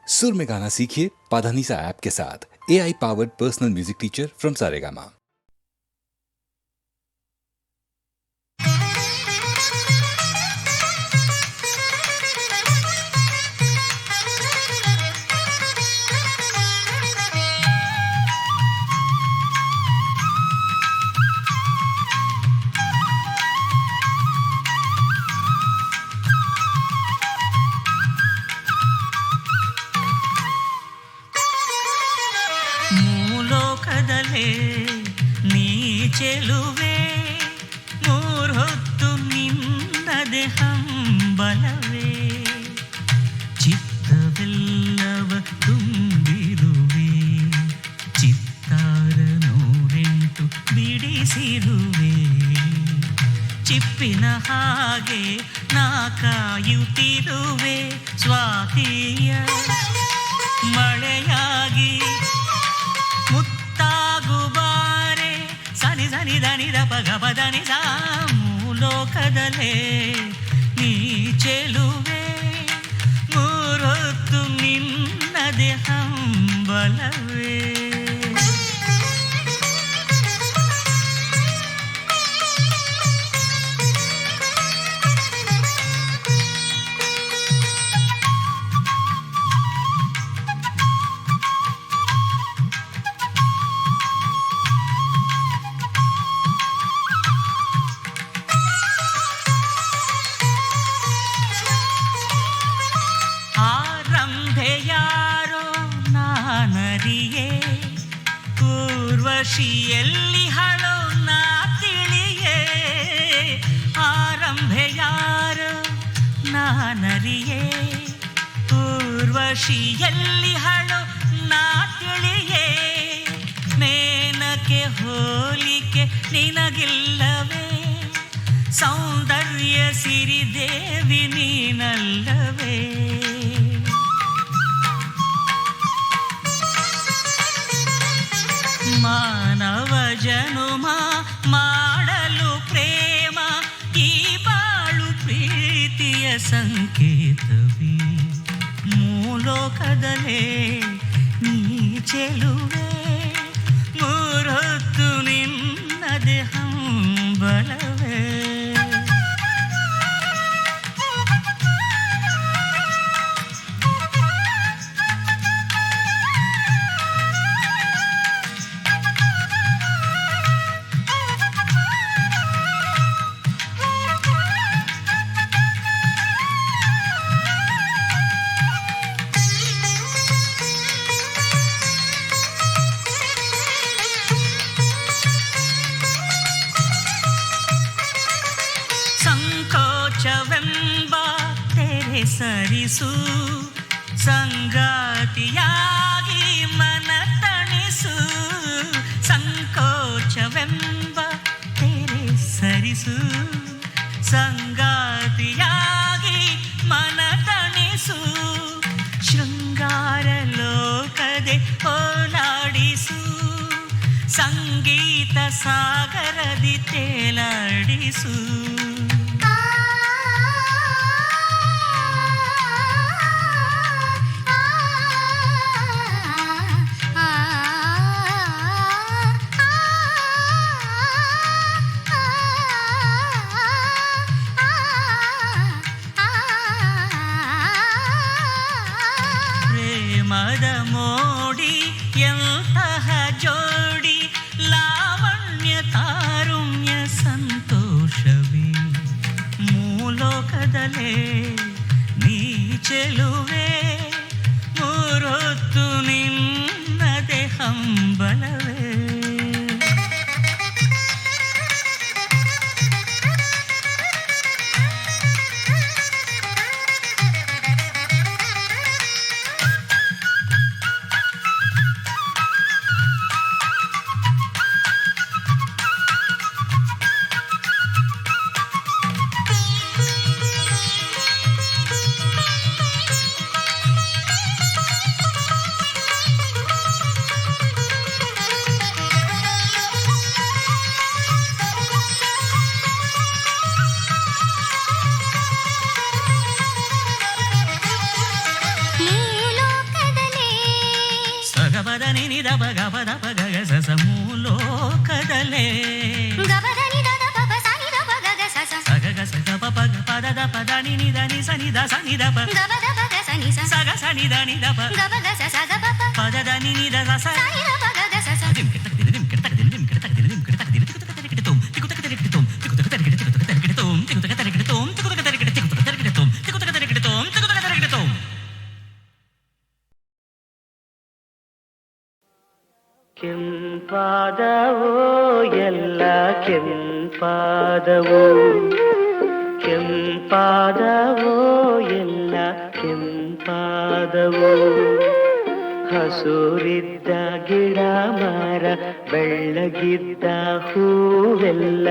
सुर में गाना सीखिए पाधानीसा ऐप के साथ। AI powered personal music teacher from Saregama. ಮೂಲೋಕದಲೇ ನೀ ಚೆಲುವೆ ಮೂರ್ಹೊತ್ತು ನಿನ್ನದೆ ಹಂಬಲವೇ ಚಿತ್ತವೆಲ್ಲವ ತುಂಬಿರುವೆ ಚಿತ್ತಾರ ನೂರೆಂಟು ಬಿಡಿಸಿರುವೆ ಚಿಪ್ಪಿನ ಹಾಗೆ ನಾ ಕಾಯುತ್ತಿರುವೆ ಸ್ವಾತಿಯ ಮಳೆಯಾಗಿ ಮುತ್ತಾಗುಬಾರೆ ಸನಿ ಸನಿ ದನಿದ ಪಗ ಪದನಿ ಸಾ ಮೂಲೋಕದಲೇ ನೀ ಚೆಲುವೆ ಮೂರೊತ್ತು ನಿನ್ನದೆ ಹಂಬಲವೇ. ಯಾರೋ ನಾನರಿಯೇ ಊರ್ವಶಿಯಲ್ಲಿ ಹಳೋ ನಾ ತಿಳಿಯೇ ಆರಂಭೆ ಯಾರೋ ನಾನರಿಯೇ ಊರ್ವಶಿಯಲ್ಲಿ ಹಳೋ ನಾ ತಿಳಿಯೇ ಮೇನಕ್ಕೆ ಹೋಲಿಕೆ ನಿನಗಿಲ್ಲವೇ ಸೌಂದರ್ಯ ಸಿರಿದೇವಿ ನೀನಲ್ಲವೇ ಮಾನವ ಜನುಮ ಮಾಡಲು ಪ್ರೇಮ ಈ ಬಾಳು ಪ್ರೀತಿಯ ಸಂಕೇತವೇ ಮೂಲೋಕದಲೇ ನೀ ಚೆಲುವೆ ಮೂರೊತ್ತು ನಿನ್ನದೆ ಹಂಬಲವೇ. ಸಂಕೋಚವೆಂಬ ತೆರೆ ಸರಿಸು ಸಂಗಾತಿಯಾಗಿ ಮನ ತಣಿಸು ಸಂಕೋಚವೆಂಬ ತೆರೆ ಸರಿಸು ಸಂಗಾತಿಯಾಗಿ ಮನ ತಣಿಸು ಶೃಂಗಾರ ಲೋಕದೆ ಓಲಾಡಿಸು ಸಂಗೀತ ಸಾಗರದಿ ತೇಲಾಡಿಸು ಪ್ರೇಮದ ಮೋಡಿ ಎಂತಹ ಜೋಡಿ ಲಾವಣ್ಯ ತಾರುಣ್ಯ ಸಂತೋಷವೇ ಮೂಲೋಕದಲೇ ನೀ ಚೆಲುವೆ ಮೂರೊತ್ತು ನಿನ್ನದೆ ಹಂಬಲವೇ. ನಿ ನಿ ದ ಪ ಗ ಪ ದ ಪ ಗ ಗ ಸ ಸ ಮೂಲೋಕದಲ್ಲೇ ಗಬದ ನಿ ದ ದ ಪ ಪ ಸ ನಿ ದ ಪ ಗ ಗ ಸ ಸ ಸ ಗ ಗ ಸ ಗ ಪ ಪ ಗ ಪ ದ ದ ಪ ದ ನಿ ನಿ ದ ನಿ ಸ ನಿ ದ ಸ ನಿ ದ ಪ ಗಬದ ಪ ಗ ಸ ನಿ ಸ ಸ ಗ ಸ ನಿ ದ ನಿ ದ ಪ ಗಬ ಗ ಸ ಸ ಗ ಪ ಪ ಪ ದ ದ ನಿ ನಿ ದ ಸ ಸ ಸ ನಿ ದ ಪ ಗ ಗ ಸ ಸ ದಿಮ್ ಕಿಟ ದಿನ ದಿಮ್ ಕಿಟ ದಿನ ದಿಮ್ ಕಿಟ ದಿನ ದಿಮ್ ಕಿಟ ದಿನ ತಿಕು ತಕ ತರಿಕಿಟ ತುಮ್ ತಿಕು ತಕ ತರಿಕಿಟ ತುಮ್ ತಿಕು ತಕ ತರಿಕಿಟ ತಿಕು ತಕ ತರಿಕಿಟ ತುಮ್ ತಿಕು ತಕ ತರಿಕಿಟ ತುಮ್ ತಿಕು ತಕ ತರಿಕಿಟ ತಿಕು ತಕ ತರಿಕಿಟ ತುಮ್ ತಿಕು ತಕ ತರಿಕಿಟ ತುಮ್ ತಿಕು ತಕ ತರಿಕಿಟ ತುಮ್ ಕೆಂಪಾದವೋ ಎಲ್ಲ ಕೆಂಪಾದವೋ ಕೆಂಪಾದವೋ ಎಲ್ಲ ಕೆಂಪಾದವೋ ಹಸುರಿದ್ದ ಗಿಡ ಮರ ಬೆಳ್ಳಗಿದ್ದ ಹೂವೆಲ್ಲ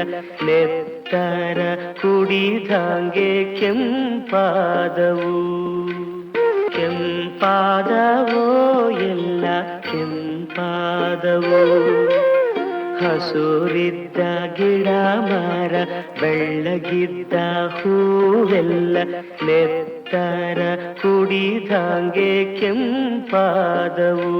ನೆತ್ತರ ಕುಡಿದಂಗೆ ಕೆಂಪಾದವು ಕೆಂಪಾದವೋ ಎಲ್ಲ ಕೆಂಪಾದವೋ ಹಸುರಿದ್ದ ಗಿಡ ಮರ ಬೆಳ್ಳಗಿದ್ದ ಹೂವೆಲ್ಲ ನೆತ್ತರ ಕುಡಿದಂಗೆ ಕೆಂಪಾದವು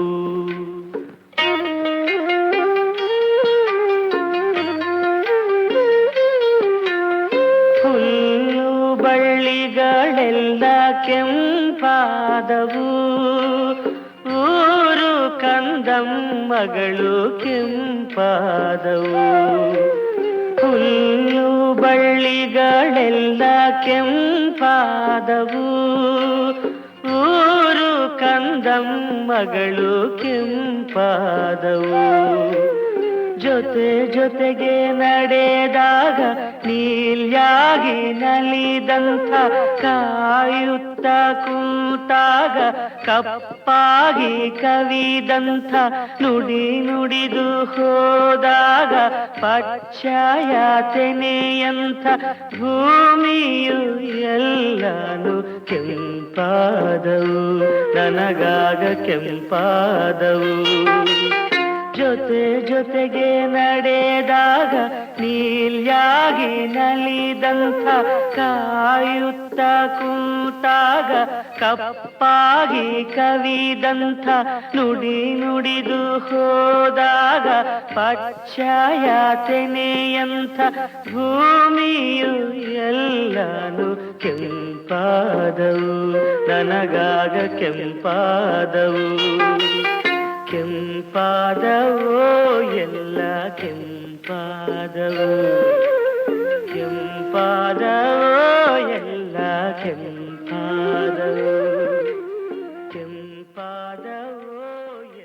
ಹುಲ್ಲು ಬಳ್ಳಿಗಳೆಲ್ಲ ಕೆಂಪಾದವು ಊರು ಕಂದಮ್ಮಗಳು ಕೆಂಪಾದವು ಹುಲ್ಲು ಬಳ್ಳಿಗಳೆಲ್ಲ ಕೆಂಪಾದವು ಊರು ಕಂದಮ್ಮಗಳು ಕೆಂಪಾದವು ಜೊತೆ ಜೊತೆಗೆ ನಡೆದಾಗ ನೀಲ್ಯಾಗಿ ನಲಿದಂಥ ಕಾಯುತ್ತ ಕೂತಾಗ ಕಪ್ಪಾಗಿ ಕವಿದಂಥ ನುಡಿ ನುಡಿದು ಹೋದಾಗ ಪಚ್ಚಯಾತನೆಯಂಥ ಭೂಮಿಯು ಎಲ್ಲಾನು ಕೆಂಪಾದವು ನನಗಾಗ ಕೆಂಪಾದವು ಜೊತೆ ಜೊತೆಗೆ ನಡೆದಾಗ ನೀಲ್ಯಾಗಿ ನಲಿದಂಥ ಕಾಯುತ್ತ ಕೂತಾಗ ಕಪ್ಪಾಗಿ ಕವಿದಂಥ ನುಡಿ ನುಡಿದು ಹೋದಾಗ ಪಚ್ಚಯಾತನೆಯಂಥ ಭೂಮಿಯು ಎಲ್ಲಾನು ಕೆಂಪಾದವು ನನಗಾಗ ಕೆಂಪಾದವು ಕೆಂಪಾದವೋ ಎಲ್ಲ ಕೆಂಪಾದವೋ ಕೆಂಪಾದವೋ ಎಲ್ಲ ಕೆಂಪಾದವೋ ಕೆಂಪಾದವೋ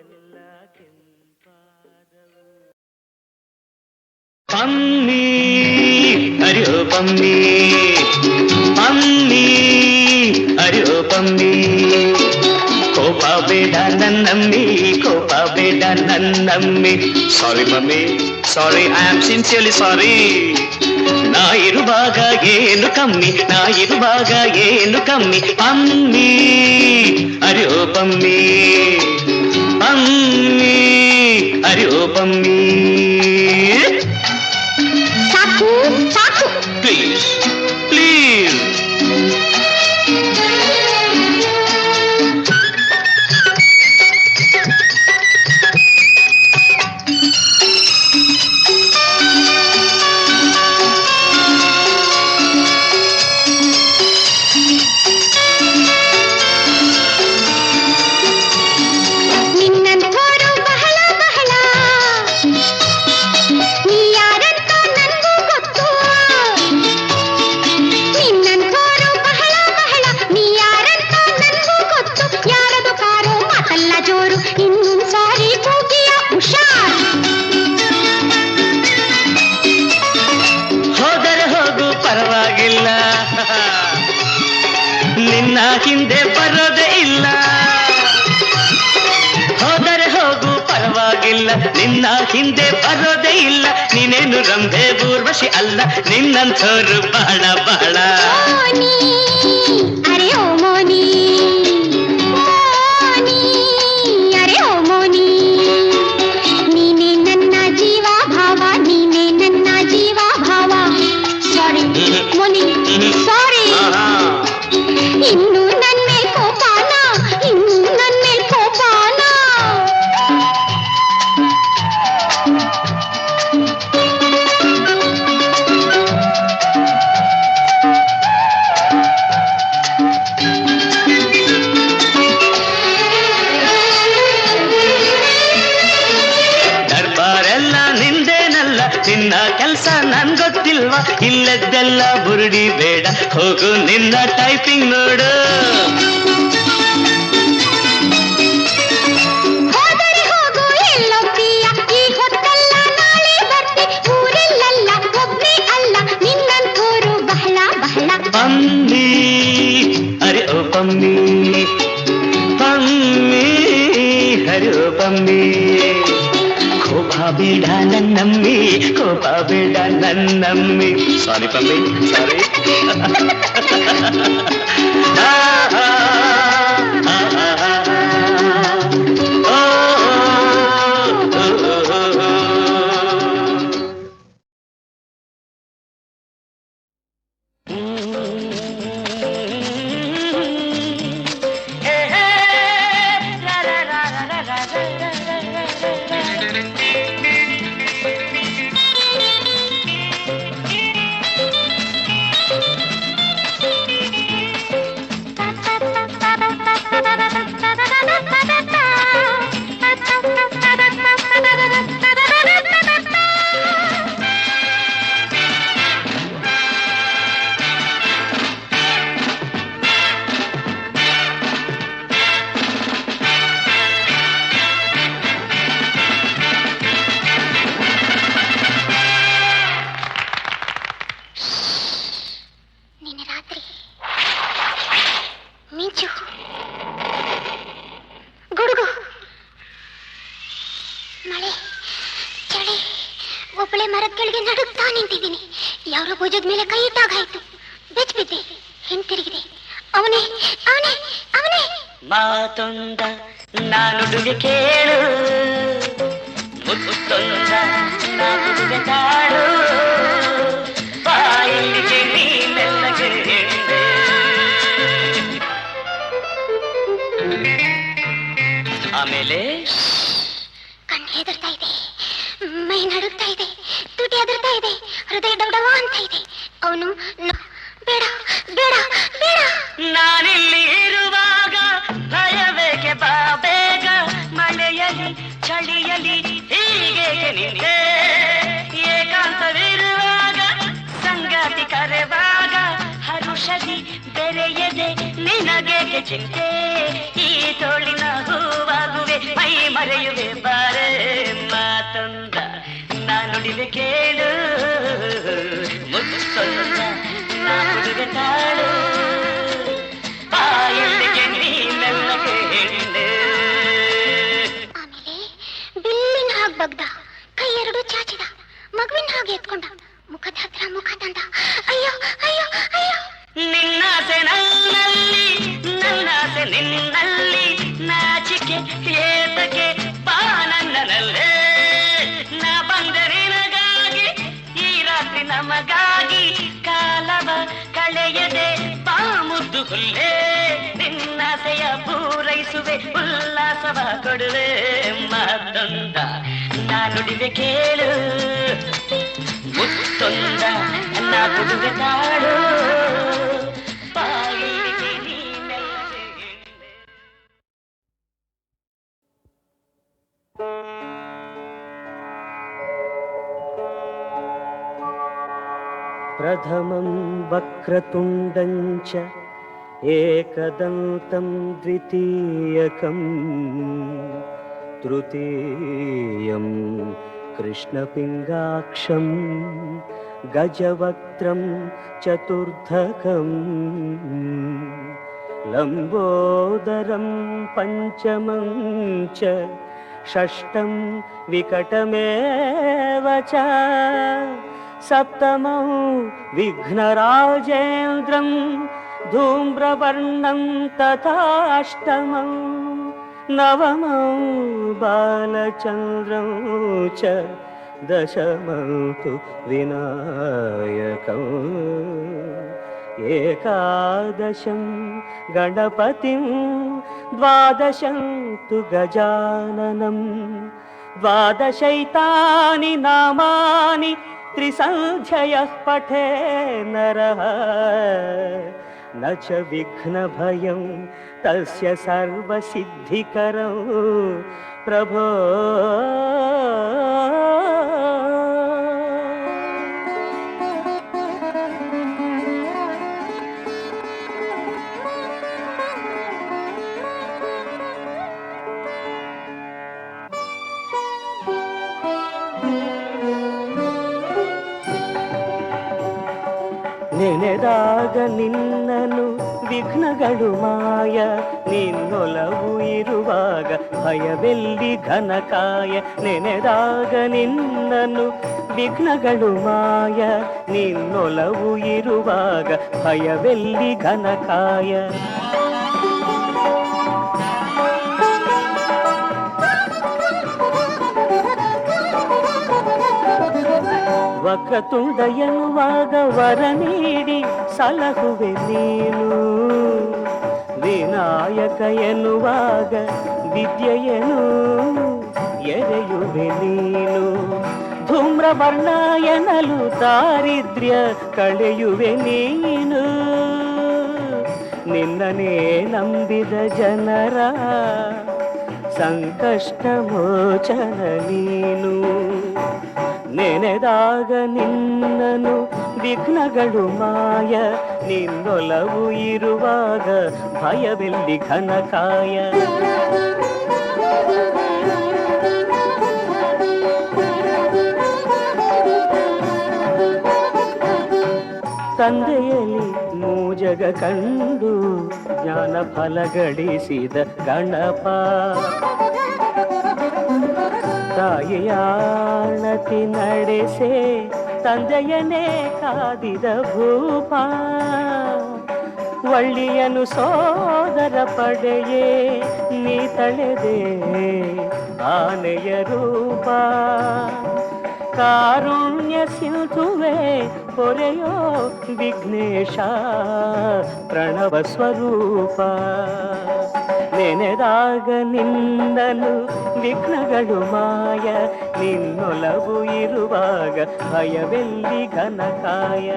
ಎಲ್ಲ ಕೆಂಪಾದವೋ ಪಮ್ಮಿ ಅರಿಯೋ ಪಮ್ಮಿ ಪಮ್ಮಿ ಅರಿಯೋ ಪಮ್ಮಿ ಕೋಪ ಬೇಡ ನನ್ನಮ್ಮಿ ಕೋಪ ಬೇಡ ನನ್ನಮ್ಮಿ sorry mummy sorry I am sincerely sorry ನಾ ಇರುವಾಗ ಏನು ಕಮ್ಮಿ ನಾ ಇರುವಾಗ ಏನು ಕಮ್ಮಿ ಪಮ್ಮಿ ಅರಿಯೋ ಪಮ್ಮಿ ಪಮ್ಮಿ ಅರಿಯೋ ಪಮ್ಮಿ ಸಾಕು ಸಾಕು ಪ್ಲೀಸ್ ಪ್ಲೀಸ್ ನಿನ್ನಂಥೋರು ಬಹಳ ಬಹಳ ನೀ ಯಾರಂತ ನನಗೂ ಗೊತ್ತು ನಿನ್ನಂಥೋರು ಬಹಳ ಬಹಳ ನೀ ಯಾರಂತ ನನಗೂ ಗೊತ್ತು ಯಾರದು ಕಾರೋ ಮಾತಲ್ಲ ಜೋರು ಇನ್ನೊಂದು ಸಾರಿ ಕೂಗಿಯ ಹುಷಾರ್ ಹೋದರೆ ಹೋಗು ಪರವಾಗಿಲ್ಲ ನಿನ್ನ ಹಿಂದೆ ಬರೋದೇ ಇಲ್ಲ ಹೋದರೆ ಹೋಗು ಪರವಾಗಿಲ್ಲ ನಿನ್ನ ಹಿಂದೆ ಬರೋದೇ ಇಲ್ಲ ನೀನೇನು ರಂಭೆ ಊರ್ವಶಿ ಅಲ್ಲ ನಿನ್ನಂಥವ್ರು ಬಹಳ ಬಹಳ ಮೋನಿ ಅರೆ ಓ ಮೋನಿ ಮೋನಿ ಅರೆ ಓ ಮೋನಿ ನೀನೇ ನನ್ನ ಜೀವ ಭಾವ ನೀನೇ ನನ್ನ ಜೀವ ಭಾವ ಸಾರಿ ಮೋನಿ ಸಾರಿ ಇನ್ನು ನನ್ನ ಮೇಲೆ ಕೋಪಾನ ಇನ್ನು ನನ್ನ ಮೇಲೆ ಕೋಪಾನ ನಿನ್ನ ಕೆಲ್ಸ ನನ್ ಗೊತ್ತಿಲ್ವಾ, ಇಲ್ಲದ್ದೆಲ್ಲ ಬುರುಡಿ ಬೇಡ, ಹೋಗು ನಿನ್ನ ಟೈಪಿಂಗ್ ನೋಡು. ಹೋದರೆ ಹೋಗು ಎಲ್ಲೊಬ್ಬೀಯ, ಈ ಹೊತ್ತಲ್ಲ ನಾಳೆ ಬರ್ತಿ, ಊರಲ್ಲೆಲ್ಲ ಒಬ್ಬನೇ ಅಲ್ಲ ನಿನ್ನಂಥೋರು ಬಹಳ ಬಹಳ. ಪಮ್ಮಿ ಅರೆ ಓ ಪಮ್ಮಿ, ಪಮ್ಮಿ ಅರೆ ಓ ಪಮ್ಮಿ, ಕೋಪ ಬೇಡ ನನ್ನಮ್ಮಿ, ಕೋಪ ಬೇಡ ನನ್ನಮ್ಮಿ. ಸಾರಿ ಪಮ್ಮಿ, ಸಾರಿ. ಭುಜದ ಮೇಲೆ ಕೈ ಇಟ್ಟಾಗಾಯ್ತು. ಬೆಚ್ಚಿಬಿದ್ದೆ, ಹಿಂತಿರುಗಿದೆ. ಅವನೇ ಅವನೇ ಅವನೇ. ಮಾತೊಂದ ನಾನುಡುಗೆ ಕೇಳು, ಮುತ್ತೊಂದ ನಾನುಡುಗೆ ತಾಳು, ಬಾಯಿಗೆ ನೀನೆಲ್ಲಗೆ ಹಿಂದೆ. ಆಮೇಲೆ ಕಣ್ಣು ಹೆದರ್ತಾ ಇದೆ, ಮೈ ನಡುಗ್ತಾ ಇದೆ, ತುಟಿ ಹೆದರ್ತಾ ಇದೆ, ಹೃದಯ ಡೌಡವ ಅಂತ ಇದೆ. ಅವನು ಬೇಡ ಬೇಡ ಬೇಡ. ನಾನಿಲ್ಲಿ ಇರುವಾಗ ಭಯಬೇಕೆ, ಬಾ ಬೇಗ. ಮಳೆಯಲಿ ಚಳಿಯಲಿ ಹೀಗೆ ನಿಂಗೆ, ಏಕಾಂತವಿರುವಾಗ ಸಂಗಾತಿ ಕರೆವಾಗ ಹರುಷದಿ ಬೆರೆಯದೆ ನಿನಗೆ ಚಿಂತೆ. ಈ ತೋಳಿನ ಹೂವಾಗುವೆ, ಮೈ ಮರೆಯುವೆ ಬಾರೆ. ಮಾತೊಂದ ನಾನುಡಿವೆ ಕೇಳು, ಮುತ್ತೊಂದ ನಾನುಡಿವೆ ತಾಳು, ಬಾಯಲ್ಲಿಗೆ ನೀನೆಲ್ಲಗೆ ಹೆಣ್ಣು. ಆಮೇಲೆ ಬಿಲ್ಲಿನ ಹಾಗೆ ಬಗ್ದ, ಕೈ ಎರಡು ಚಾಚಿದ, ಮಗುವಿನ ಹಾಗೆ ಎತ್ಕೊಂಡ, ಮುಖದ ಹತ್ರ ಮುಖ ತಂದ. ಅಯ್ಯೋ ಅಯ್ಯೋ ಅಯ್ಯೋ. ನಿನ್ನಾಸೆ ನನ್ನಲ್ಲಿ, ನನ್ನಾಸೆ ನಿನ್ನಲ್ಲಿ, ನಾಚಿಕೆ ಏತಕ್ಕೆ ಬಾ ನನ್ನಲ್ಲೇ. ನಾ ಬಂದೆ ನಿನಗಾಗಿ, ಈ ರಾತ್ರಿ ನಮಗಾಗಿ, ಕಾಲವ ಕಳೆಯದೆ ಬಾ ಮುದ್ದು ಹುಲ್ಲೇ. ನಿನ್ನಾಸೆಯ ಪೂರೈಸುವೆ, ಉಲ್ಲಾಸವ ಕೊಡುವೆ. ಮಾತೊಂದ ನಾನುಡಿವೆ ಕೇಳು, ಮುತ್ತೊಂದ ನಾ ಕೊಡುವೆ ತಾಳು, ಬಾಯಿಗೆ ನೀನೆಲ್ಲಗೆ ಹಿಂದೆ. ಪ್ರಥಮಂ ವಕ್ರತುಂಡಂಚ ಏಕದಂತಂ ದ್ವಿತೀಯಕಂ ತೃತೀಯಂ ಕೃಷ್ಣಪಿಂಗಾಕ್ಷಂ ಗಜವಕ್ತ್ರಂ ಚತುರ್ಥಕಂ ಲಂಬೋದರಂ ಪಂಚಮಂ ಚ ಷಷ್ಠಂ ವಿಕಟಮೇವ ಚ ಸಪ್ತಮೌ ವಿಘ್ನರಾಜೇಂದ್ರಂ ಧೂಮ್ರವರ್ಣಂ ತಥಾಷ್ಟಮಂ ನವಮೌ ಬಾಲಚಂದ್ರಂ ಚ ದಶಮಂ ತು ವಿನಾಯಕಂ ಏಕಾದಶಂ ಗಣಪತಿಂ ದ್ವಾದಶಂ ತು ಗಜಾನನಂ ದ್ವಾದಶೈತಾನಿ ನಾಮಾನಿ ತ್ರಿಸಂಧ್ಯಯಃ ಪಠೇ ನರಃ ನ ಚ ವಿಘ್ನಭಯಂ ತಸ್ಯ ಸರ್ವಸಿದ್ಧಿಕರಂ ಪ್ರಭೋ. ನೆನೆದಾಗ ನಿನ್ನನು ವಿಘ್ನಗಳು ಮಾಯ, ನಿನ್ನೊಲವು ಇರುವಾಗ ಭಯವೆಲ್ಲಿ ಘನಕಾಯ. ನೆನೆದಾಗ ನಿನ್ನನು ವಿಘ್ನಗಳು ಮಾಯ, ನಿನ್ನೊಲವು ಇರುವಾಗ ಭಯವೆಲ್ಲಿ ಘನಕಾಯ. ವಕ್ರತುಂಡ ಎನ್ನುವಾಗ ವರ ನೀಡಿ ಸಲಹುವೆ ನೀನು, ವಿನಾಯಕ ಎನ್ನುವಾಗ ವಿದ್ಯೆಯನು ಎರೆಯುವೆ ನೀನು. ಧೂಮ್ರವರ್ಣ ಎನ್ನಲು ದಾರಿದ್ರ್ಯ ಕಳೆಯುವೆ ನೀನು, ನಿನ್ನನೇ ನಂಬಿದ ಜನರ ಸಂಕಷ್ಟ ಮೋಚನ ನೀನು. ನೆನೆದಾಗ ನಿನ್ನನು ವಿಘ್ನಗಳು ಮಾಯ, ನಿನ್ನೊಲವು ಇರುವಾಗ ಭಯವೆಲ್ಲಿ ಘನಕಾಯ. ತಂದೆಯಲ್ಲಿ ಮೂಜಗ ಕಂಡು ಜ್ಞಾನ ಫಲ ಗಳಿಸಿದ ಗಣಪ, ತಾಯಿಯಾಣತಿ ನಡೆಸೆ ತಂದೆಯನೇ ಕಾದಿದ ಭೂಪ. ಒಳ್ಳಿಯನು ಸೋದರ ಪಡೆಯೇ ನೀ ತಳೆದೆ ಆನೆಯ ರೂಪ. ಕಾರುಣ್ಯ ಸಿಂಧುವೆ ಪೊರೆಯೋ ವಿಘ್ನೇಶ ಪ್ರಣವ ಸ್ವರೂಪ. ನೆನೆದಾಗ ನಿನ್ನನು ವಿಘ್ನಗಳು ಮಾಯ, ನಿನ್ನೊಲವು ಇರುವಾಗ ಭಯವೆಲ್ಲಿ ಘನಕಾಯ.